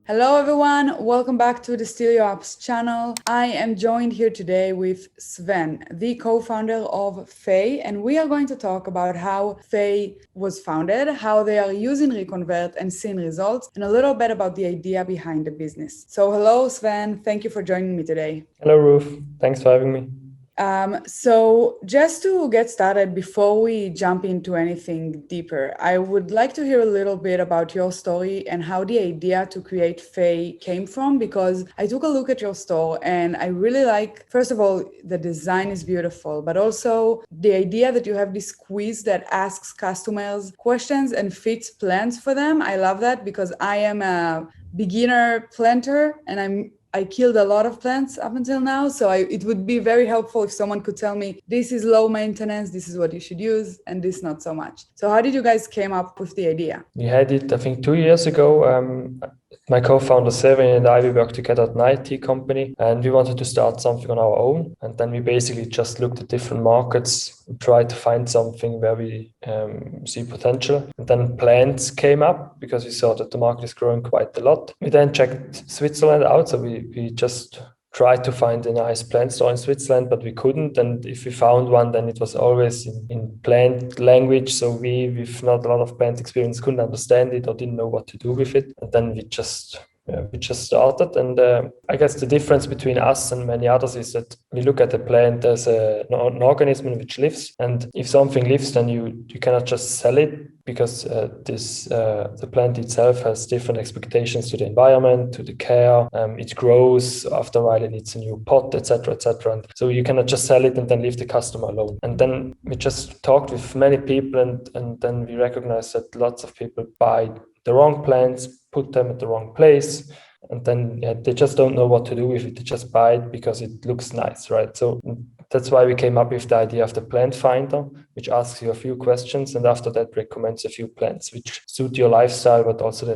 Hello everyone, welcome back to the StilyoApps channel. I am joined here today with Sven, the co-founder of Feey, and we are going to talk about how Feey was founded, how they are using ReConvert and seeing results, and a little bit about the idea behind the business. So hello Sven, thank you for joining me today. Hello Ruth, thanks for having me. So just to get started, before we jump into anything deeper, I would like to hear a little bit about your story and how the idea to create Feey came from, because I took a look at your store and I really like, first of all, the design is beautiful, but also the idea that you have this quiz that asks customers questions and fits plans for them. I love that because I am a beginner planter and I killed a lot of plants up until now, so it would be very helpful if someone could tell me, this is low maintenance, this is what you should use, and this not so much. So how did you guys came up with the idea? We had it, I think, 2 years ago. My co-founder Sven and I, we worked together at an IT company, and we wanted to start something on our own. And then we basically just looked at different markets, tried to find something where we see potential. And then plants came up because we saw that the market is growing quite a lot. We then checked Switzerland out, so we just tried to find a nice plant store in Switzerland, but we couldn't. And if we found one, then it was always in plant language. So we, with not a lot of plant experience, couldn't understand it or didn't know what to do with it. And then we just started. And I guess the difference between us and many others is that we look at the plant as an organism which lives. And if something lives, then you cannot just sell it, because the plant itself has different expectations to the environment, to the care. It grows, after a while it needs a new pot, etc., etc. And so you cannot just sell it and then leave the customer alone. And then we just talked with many people, and then we recognized that lots of people buy the wrong plants, put them at the wrong place, and then they just don't know what to do with it. They just buy it because it looks nice, right? So that's why we came up with the idea of the plant finder, which asks you a few questions, and after that recommends a few plants which suit your lifestyle, but also the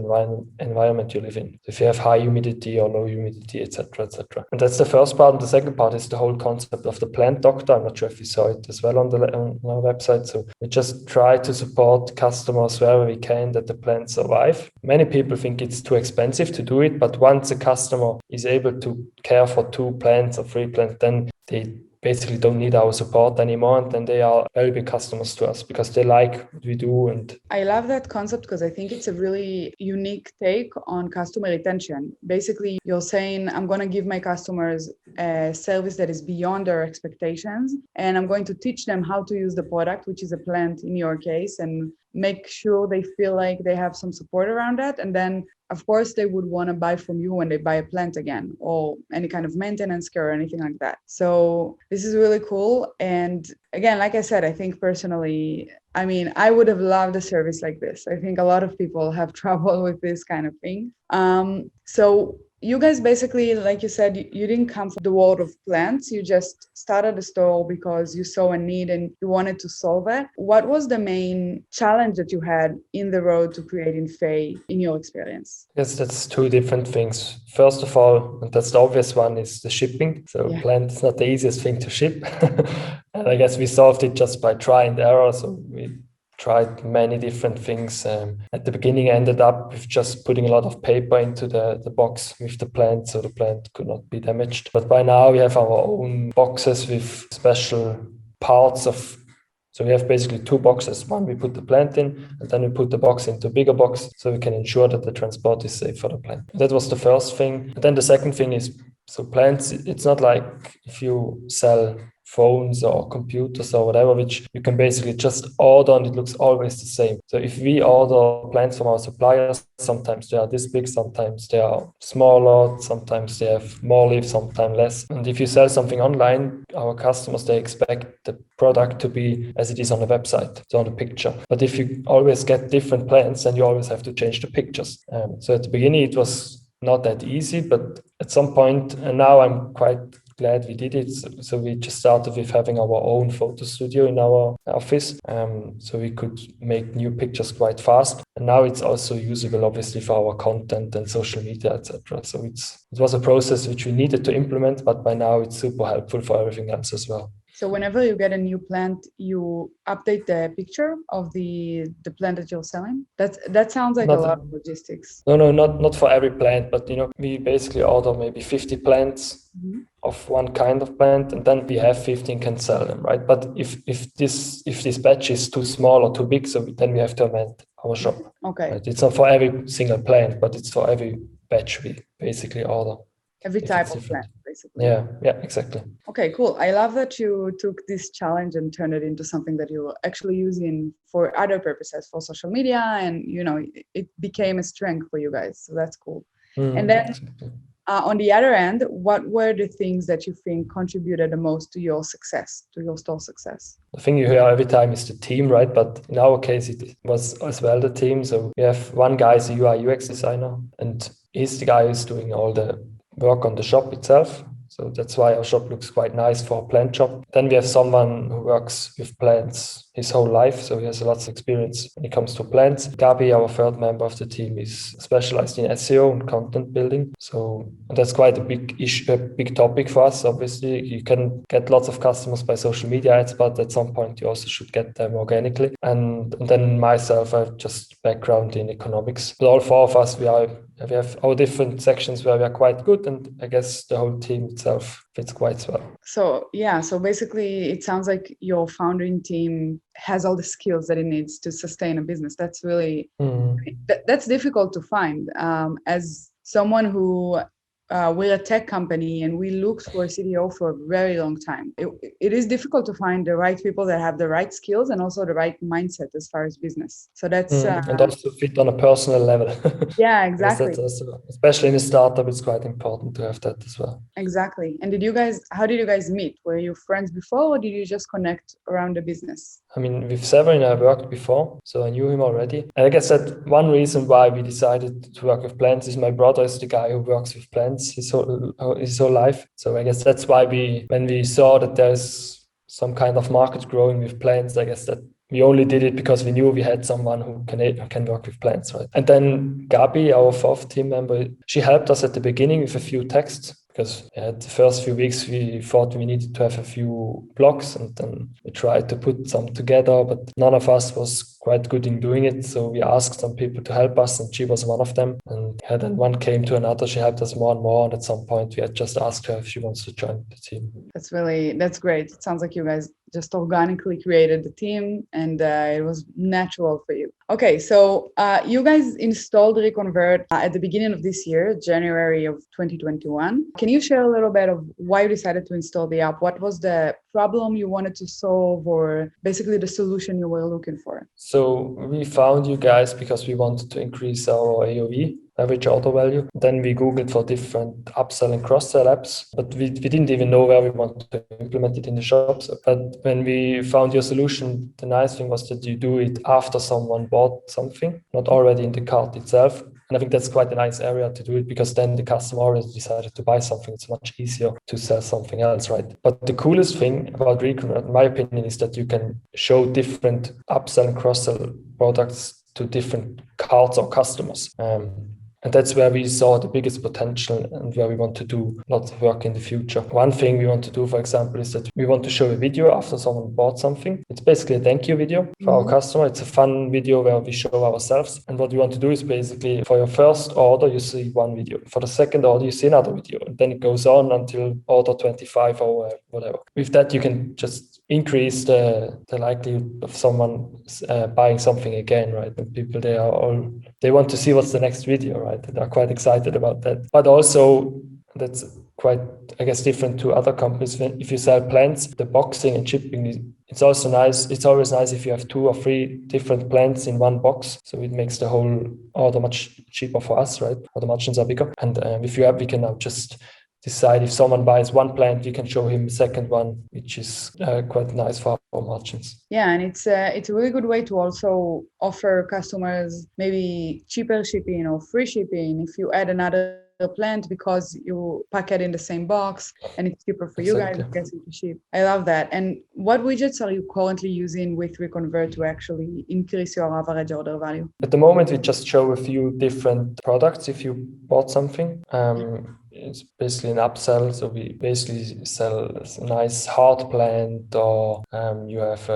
environment you live in. If you have high humidity or low humidity, etc., etc. And that's the first part. And the second part is the whole concept of the plant doctor. I'm not sure if you saw it as well on our website. So we just try to support customers wherever we can that the plants survive. Many people think it's too expensive to do it, but once a customer is able to care for 2 plants or 3 plants, then they basically don't need our support anymore, and then they are very big customers to us because they like what we do. And I love that concept because I think it's a really unique take on customer retention. Basically, you're saying, I'm going to give my customers a service that is beyond their expectations, and I'm going to teach them how to use the product, which is a plant in your case, and make sure they feel like they have some support around that. And then of course, they would want to buy from you when they buy a plant again, or any kind of maintenance care or anything like that. So this is really cool. And again, like I said, I think personally, I would have loved a service like this. I think a lot of people have trouble with this kind of thing. So you guys basically, like you said, you didn't come from the world of plants. You just started a store because you saw a need and you wanted to solve it. What was the main challenge that you had in the road to creating Feey in your experience? Yes, that's 2 different things. First of all, and that's the obvious one, is the shipping. So plant is not the easiest thing to ship. And I guess we solved it just by try and error. So we tried many different things. At the beginning, I ended up with just putting a lot of paper into the box with the plant, so the plant could not be damaged. But by now, we have our own boxes with special parts of. So we have basically 2 boxes. One, we put the plant in, and then we put the box into a bigger box so we can ensure that the transport is safe for the plant. That was the first thing. And then the second thing is, so plants, it's not like if you sell phones or computers or whatever, which you can basically just order and it looks always the same. So if we order plants from our suppliers, sometimes they are this big, sometimes they are smaller, sometimes they have more leaves, sometimes less. And if you sell something online, our customers, they expect the product to be as it is on the website, so on the picture. But if you always get different plants, then you always have to change the pictures. So at the beginning, it was not that easy, but at some point, and now I'm quite glad we did it. So we just started with having our own photo studio in our office. So we could make new pictures quite fast. And now it's also usable, obviously, for our content and social media, etc. So it was a process which we needed to implement, but by now it's super helpful for everything else as well. So whenever you get a new plant, you update the picture of the plant that you're selling. That sounds like a Not, lot of logistics. no, not for every plant, but we basically order maybe 50 plants Mhm. of one kind of plant, and then we have 15 can sell them, right? But if this batch is too small or too big, so then we have to amend our shop. Okay. Right? It's not for every single plant, but it's for every batch we basically order. Every If type it's of different. plant, basically. Yeah, exactly. Okay, cool. I love that you took this challenge and turned it into something that you're actually using for other purposes, for social media, and it became a strength for you guys. So that's cool. And then Exactly. on the other end, what were the things that you think contributed the most to your success, to your store success? The thing you hear every time is the team, right? But in our case, it was as well the team. So we have one guy is a UI UX designer, and he's the guy who's doing all the work on the shop itself. So that's why our shop looks quite nice for a plant shop. Then we have someone who works with plants his whole life. So he has lots of experience when it comes to plants. Gabi, our third member of the team, is specialized in SEO and content building. So that's quite a big issue, a big topic for us. Obviously, you can get lots of customers by social media ads, but at some point you also should get them organically. And then myself, I have just background in economics. But all four of us, we have our different sections where we are quite good, and I guess the whole team itself fits quite well. So basically it sounds like your founding team has all the skills that it needs to sustain a business. That's really that's difficult to find. As someone who we're a tech company and we looked for a CDO for a very long time. It is difficult to find the right people that have the right skills and also the right mindset as far as business. So that's and also fit on a personal level. Yeah, exactly. That's also, especially in a startup, it's quite important to have that as well. Exactly. And how did you guys meet? Were you friends before, or did you just connect around the business? I mean, with Severin, I worked before, so I knew him already. And I guess that one reason why we decided to work with plants is my brother is the guy who works with plants his whole life. So I guess that's why when we saw that there's some kind of market growing with plants, I guess that we only did it because we knew we had someone who can work with plants, right? And then Gabi, our fourth team member, she helped us at the beginning with a few texts, because the first few weeks we thought we needed to have a few blocks, and then we tried to put some together, but none of us was quite good in doing it. So we asked some people to help us, and she was one of them. And then one came to another. She helped us more and more. And at some point we had just asked her if she wants to join the team. That's great. It sounds like you guys just organically created the team, and it was natural for you. Okay, so you guys installed ReConvert at the beginning of this year, January of 2021. Can you share a little bit of why you decided to install the app? What was the problem you wanted to solve, or basically the solution you were looking for? So we found you guys because we wanted to increase our AOV, average order value. Then we Googled for different upsell and cross-sell apps, but we didn't even know where we wanted to implement it in the shops. But when we found your solution, the nice thing was that you do it after someone bought something, not already in the cart itself. And I think that's quite a nice area to do it, because then the customer already decided to buy something. It's much easier to sell something else, right? But the coolest thing about ReConvert, in my opinion, is that you can show different upsell and cross-sell products to different carts or customers. And that's where we saw the biggest potential and where we want to do lots of work in the future. One thing we want to do, for example, is that we want to show a video after someone bought something. It's basically a thank you video for our customer. It's a fun video where we show ourselves. And what we want to do is basically, for your first order, you see one video. For the second order, you see another video. And then it goes on until order 25 or whatever. With that, you can just increase the likelihood of someone buying something again, right? And people, they want to see what's the next video, right? They're quite excited about that. But also, that's quite, I guess, different to other companies. If you sell plants, the boxing and shipping, it's also nice. It's always nice if you have 2 or 3 different plants in one box. So it makes the whole order much cheaper for us, right? Or the margins are bigger. And if you have, we can now just decide if someone buys one plant, we can show him the second one, which is quite nice for our margins. Yeah, and it's a really good way to also offer customers maybe cheaper shipping or free shipping if you add another plant, because you pack it in the same box and it's cheaper for you guys to ship. I love that. And what widgets are you currently using with ReConvert to actually increase your average order value? At the moment, we just show a few different products if you bought something. it's basically an upsell. So we basically sell a nice hard plant, or you have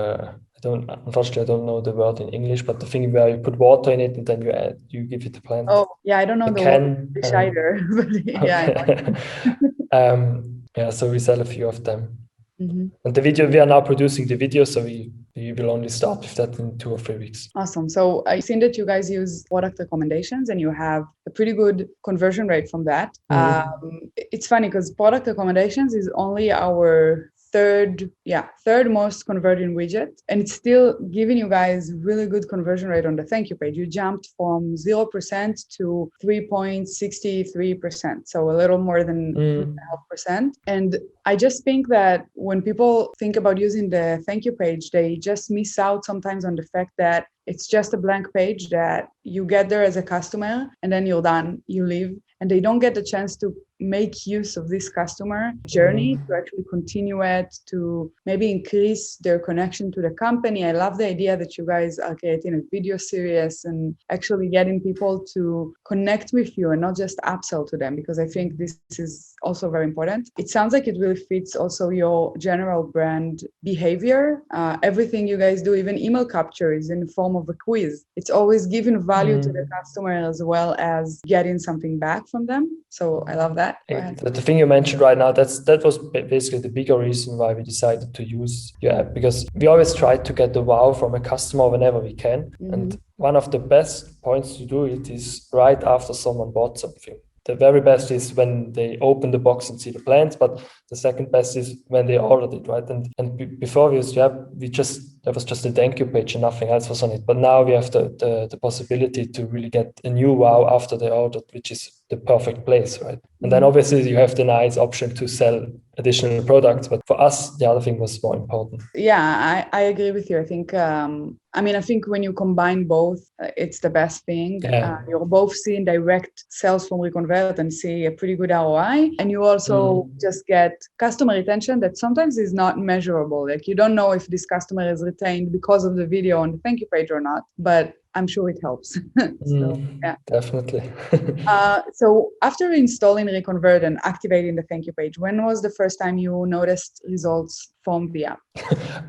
unfortunately, I don't know the word in English, but the thing where you put water in it and then you give it the plant. Oh, yeah, I don't know It the can, word either, but yeah, I know. So we sell a few of them. Mm-hmm. And the video, we are now producing the video, so we will only start with that in 2 or 3 weeks. Awesome. So I've seen that you guys use product recommendations and you have a pretty good conversion rate from that. It's funny because product recommendations is only our third most converting widget, and it's still giving you guys really good conversion rate on the thank you page. You jumped from 0% to 3.63%, so a little more than 3.5%. And I just think that when people think about using the thank you page, they just miss out sometimes on the fact that it's just a blank page that you get there as a customer and then you're done, you leave, and they don't get the chance to make use of this customer journey to actually continue it, to maybe increase their connection to the company. I love the idea that you guys are creating a video series and actually getting people to connect with you and not just upsell to them, because I think this is also very important. It sounds like it really fits also your general brand behavior. Everything you guys do, even email capture, is in the form of a quiz. It's always giving value to the customer as well as getting something back from them. So I love that. The thing you mentioned right now, that was basically the bigger reason why we decided to use your app, because we always try to get the wow from a customer whenever we can. And one of the best points to do it is right after someone bought something. The very best is when they open the box and see the plans, but the second best is when they ordered it, right? And before we used the app, there was just a thank you page and nothing else was on it. But now we have the possibility to really get a new wow after they ordered, which is the perfect place, right? And then obviously you have the nice option to sell additional products, but for us, the other thing was more important. Yeah, I agree with you. I think, I think when you combine both, it's the best thing. Yeah. You're both seeing direct sales from ReConvert and see a pretty good ROI. And you also just get customer retention that sometimes is not measurable. Like you don't know if this customer is retained because of the video on the thank you page or not, but I'm sure it helps. So, yeah. Definitely. So after installing ReConvert and activating the thank you page, when was the first time you noticed results from the app?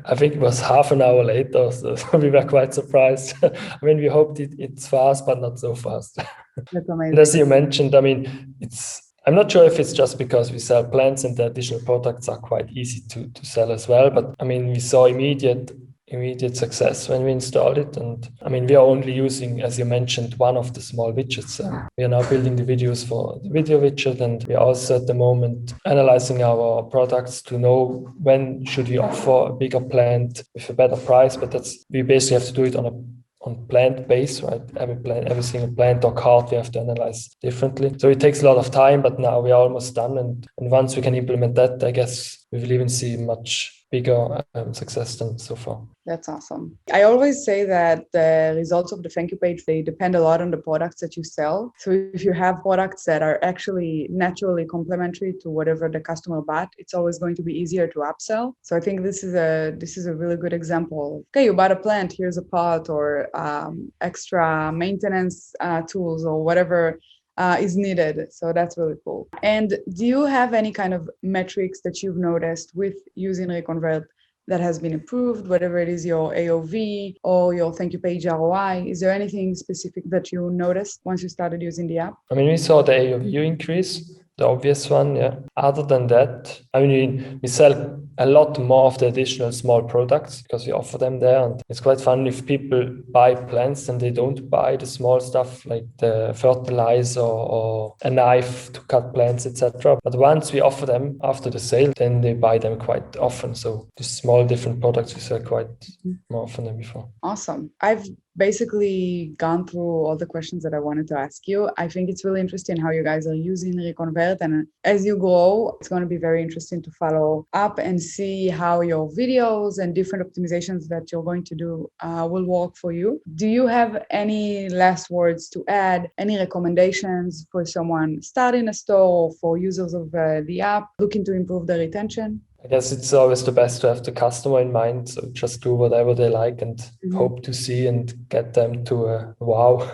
I think it was half an hour later, so we were quite surprised. I mean, we hoped it's fast, but not so fast. That's amazing. And as you mentioned, I mean, I'm not sure if it's just because we sell plants and the additional products are quite easy to sell as well, but I mean, we saw immediate success when we installed it. And I mean, we are only using, as you mentioned, one of the small widgets. We are now building the videos for the video widget, and we are also at the moment analyzing our products to know when should we offer a bigger plant with a better price. But we basically have to do it on plant base, right? Every single plant or cart we have to analyze differently. So it takes a lot of time, but now we are almost done. And once we can implement that, I guess we will even see much bigger success than so far. That's awesome. I always say that the results of the thank you page, they depend a lot on the products that you sell. So if you have products that are actually naturally complementary to whatever the customer bought, it's always going to be easier to upsell. So I think this is a really good example. Okay, you bought a plant, here's a pot, or extra maintenance tools or whatever is needed. So that's really cool. And do you have any kind of metrics that you've noticed with using ReConvert that has been improved, whatever it is your AOV or your thank you page ROI? Is there anything specific that you noticed once you started using the app? I mean, we saw the AOV increase, the obvious one, yeah. Other than that, I mean, we sell a lot more of the additional small products because we offer them there. And it's quite fun if people buy plants and they don't buy the small stuff like the fertilizer or a knife to cut plants, etc. But once we offer them after the sale, then they buy them quite often. So the small different products we sell quite more often than before. Awesome. I've basically gone through all the questions that I wanted to ask you. I think it's really interesting how you guys are using ReConvert, and as you grow, it's going to be very interesting to follow up and see how your videos and different optimizations that you're going to do will work for you. Do you have any last words to add, any recommendations for someone starting a store or for users of the app looking to improve their retention? I guess it's always the best to have the customer in mind. So just do whatever they like and hope to see and get them to a wow.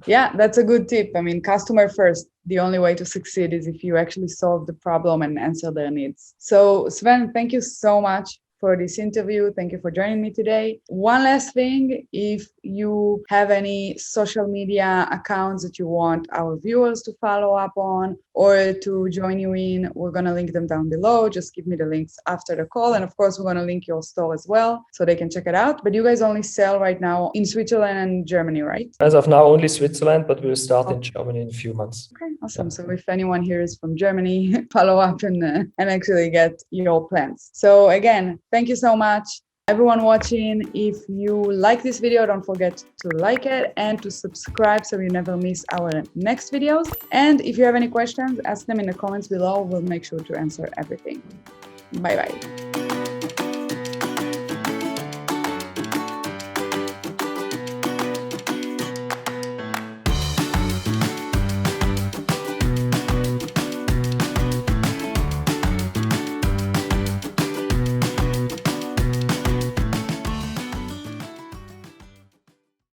Yeah, that's a good tip. I mean, customer first. the only way to succeed is if you actually solve the problem and answer their needs. So Sven, thank you so much for this interview. Thank you for joining me today. One last thing, if you have any social media accounts that you want our viewers to follow up on or to join you in, we're going to link them down below. Just give me the links after the call. And of course, we're going to link your store as well so they can check it out. But you guys only sell right now in Switzerland and Germany, right? As of now, only Switzerland, but we'll start in Germany in a few months. Okay, awesome. Yeah. So if anyone here is from Germany, follow up and actually get your plans. So again, thank you so much. Everyone watching, if you like this video, don't forget to like it and to subscribe so you never miss our next videos. And if you have any questions, ask them in the comments below. We'll make sure to answer everything. Bye-bye.